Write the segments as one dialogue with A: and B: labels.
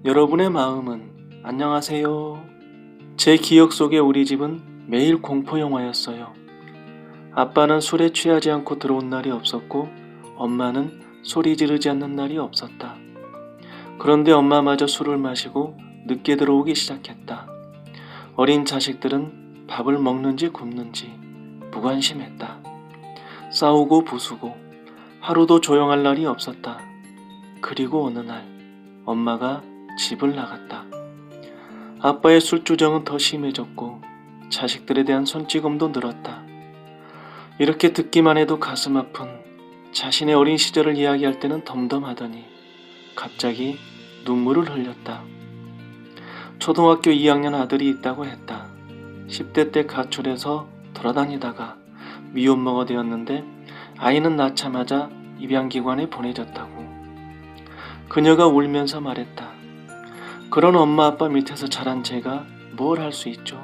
A: 여러분의 마음은 안녕하세요. 제 기억 속의 우리 집은 매일 공포 영화였어요. 아빠는 술에 취하지 않고 들어온 날이 없었고 엄마는 소리 지르지 않는 날이 없었다. 그런데 엄마마저 술을 마시고 늦게 들어오기 시작했다. 어린 자식들은 밥을 먹는지 굶는지 무관심했다. 싸우고 부수고 하루도 조용할 날이 없었다. 그리고 어느 날 엄마가 집을 나갔다. 아빠의 술주정은 더 심해졌고 자식들에 대한 손찌검도 늘었다. 이렇게 듣기만 해도 가슴 아픈 자신의 어린 시절을 이야기할 때는 덤덤하더니 갑자기 눈물을 흘렸다. 초등학교 2학년 아들이 있다고 했다. 10대 때 가출해서 돌아다니다가 미혼모가 되었는데 아이는 낳자마자 입양기관에 보내졌다고. 그녀가 울면서 말했다. 그런 엄마 아빠 밑에서 자란 제가 뭘 할 수 있죠?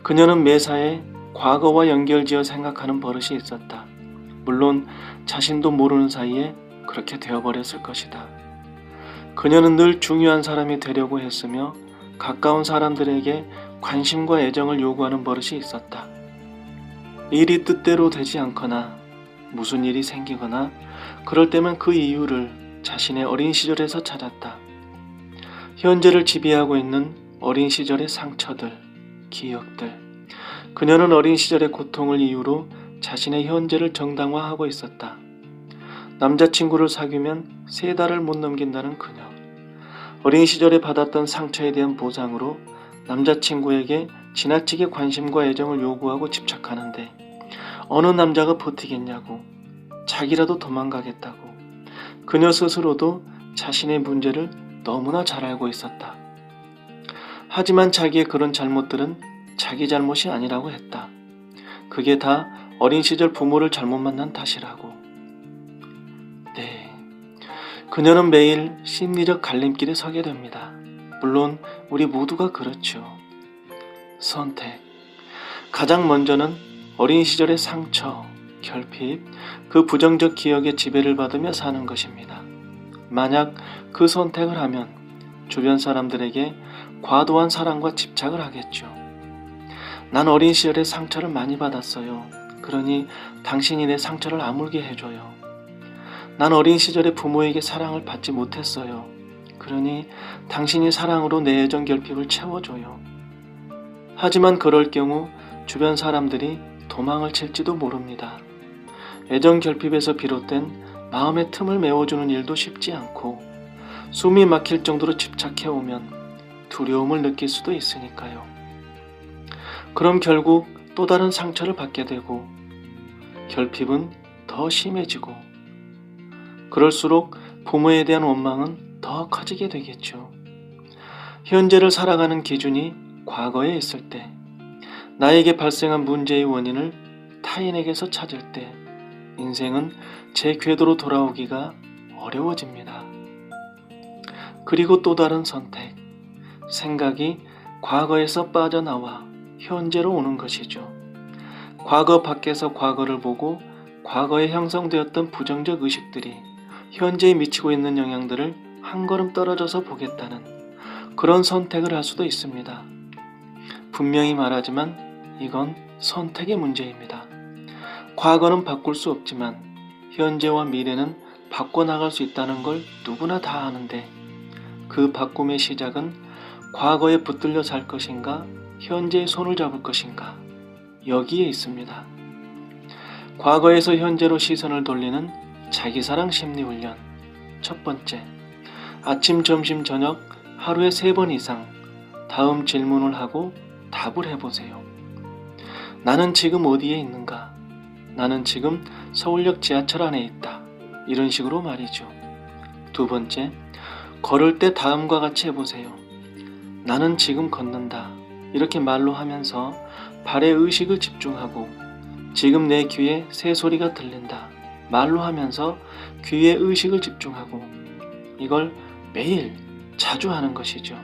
A: 그녀는 매사에 과거와 연결지어 생각하는 버릇이 있었다. 물론 자신도 모르는 사이에 그렇게 되어버렸을 것이다. 그녀는 늘 중요한 사람이 되려고 했으며 가까운 사람들에게 관심과 애정을 요구하는 버릇이 있었다. 일이 뜻대로 되지 않거나 무슨 일이 생기거나 그럴 때면 그 이유를 자신의 어린 시절에서 찾았다. 현재를 지배하고 있는 어린 시절의 상처들, 기억들. 그녀는 어린 시절의 고통을 이유로 자신의 현재를 정당화하고 있었다. 남자친구를 사귀면 3달을 못 넘긴다는 그녀. 어린 시절에 받았던 상처에 대한 보상으로 남자친구에게 지나치게 관심과 애정을 요구하고 집착하는데 어느 남자가 버티겠냐고, 자기라도 도망가겠다고. 그녀 스스로도 자신의 문제를 너무나 잘 알고 있었다. 하지만 자기의 그런 잘못들은 자기 잘못이 아니라고 했다. 그게 다 어린 시절 부모를 잘못 만난 탓이라고. 네, 그녀는 매일 심리적 갈림길에 서게 됩니다. 물론 우리 모두가 그렇죠. 선택. 가장 먼저는 어린 시절의 상처, 결핍, 그 부정적 기억의 지배를 받으며 사는 것입니다. 만약 그 선택을 하면 주변 사람들에게 과도한 사랑과 집착을 하겠죠. 난 어린 시절에 상처를 많이 받았어요. 그러니 당신이 내 상처를 아물게 해줘요. 난 어린 시절에 부모에게 사랑을 받지 못했어요. 그러니 당신이 사랑으로 내 애정 결핍을 채워줘요. 하지만 그럴 경우 주변 사람들이 도망을 칠지도 모릅니다. 애정 결핍에서 비롯된 마음의 틈을 메워주는 일도 쉽지 않고 숨이 막힐 정도로 집착해오면 두려움을 느낄 수도 있으니까요. 그럼 결국 또 다른 상처를 받게 되고 결핍은 더 심해지고 그럴수록 부모에 대한 원망은 더 커지게 되겠죠. 현재를 살아가는 기준이 과거에 있을 때 나에게 발생한 문제의 원인을 타인에게서 찾을 때 인생은 제 궤도로 돌아오기가 어려워집니다. 그리고 또 다른 선택, 생각이 과거에서 빠져나와 현재로 오는 것이죠. 과거 밖에서 과거를 보고 과거에 형성되었던 부정적 의식들이 현재에 미치고 있는 영향들을 한 걸음 떨어져서 보겠다는 그런 선택을 할 수도 있습니다. 분명히 말하지만 이건 선택의 문제입니다. 과거는 바꿀 수 없지만 현재와 미래는 바꿔나갈 수 있다는 걸 누구나 다 아는데 그 바꿈의 시작은 과거에 붙들려 살 것인가 현재의 손을 잡을 것인가 여기에 있습니다. 과거에서 현재로 시선을 돌리는 자기사랑 심리훈련. 첫 번째, 아침, 점심, 저녁 하루에 3번 이상 다음 질문을 하고 답을 해보세요. 나는 지금 어디에 있는가? 나는 지금 서울역 지하철 안에 있다. 이런 식으로 말이죠. 두 번째, 걸을 때 다음과 같이 해보세요. 나는 지금 걷는다. 이렇게 말로 하면서 발의 의식을 집중하고 지금 내 귀에 새소리가 들린다. 말로 하면서 귀에 의식을 집중하고 이걸 매일 자주 하는 것이죠.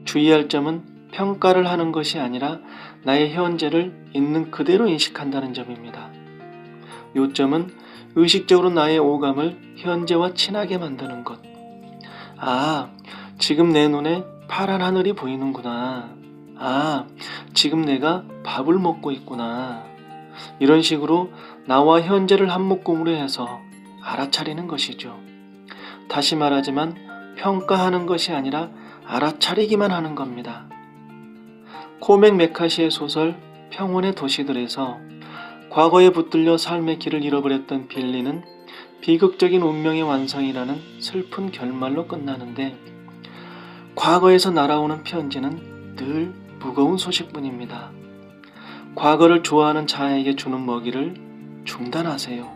A: 주의할 점은 평가를 하는 것이 아니라 나의 현재를 있는 그대로 인식한다는 점입니다. 요점은 의식적으로 나의 오감을 현재와 친하게 만드는 것. 아, 지금 내 눈에 파란 하늘이 보이는구나. 아, 지금 내가 밥을 먹고 있구나. 이런 식으로 나와 현재를 한 묶음으로 해서 알아차리는 것이죠. 다시 말하지만 평가하는 것이 아니라 알아차리기만 하는 겁니다. 코맥 메카시의 소설 평온의 도시들에서 과거에 붙들려 삶의 길을 잃어버렸던 빌리는 비극적인 운명의 완성이라는 슬픈 결말로 끝나는데, 과거에서 날아오는 편지는 늘 무거운 소식뿐입니다. 과거를 좋아하는 자에게 주는 먹이를 중단하세요.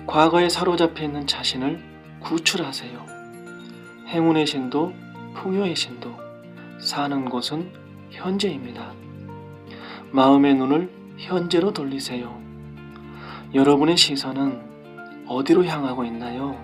A: 과거에 사로잡혀 있는 자신을 구출하세요. 행운의 신도, 풍요의 신도, 사는 곳은 현재입니다. 마음의 눈을 현재로 돌리세요. 여러분의 시선은 어디로 향하고 있나요?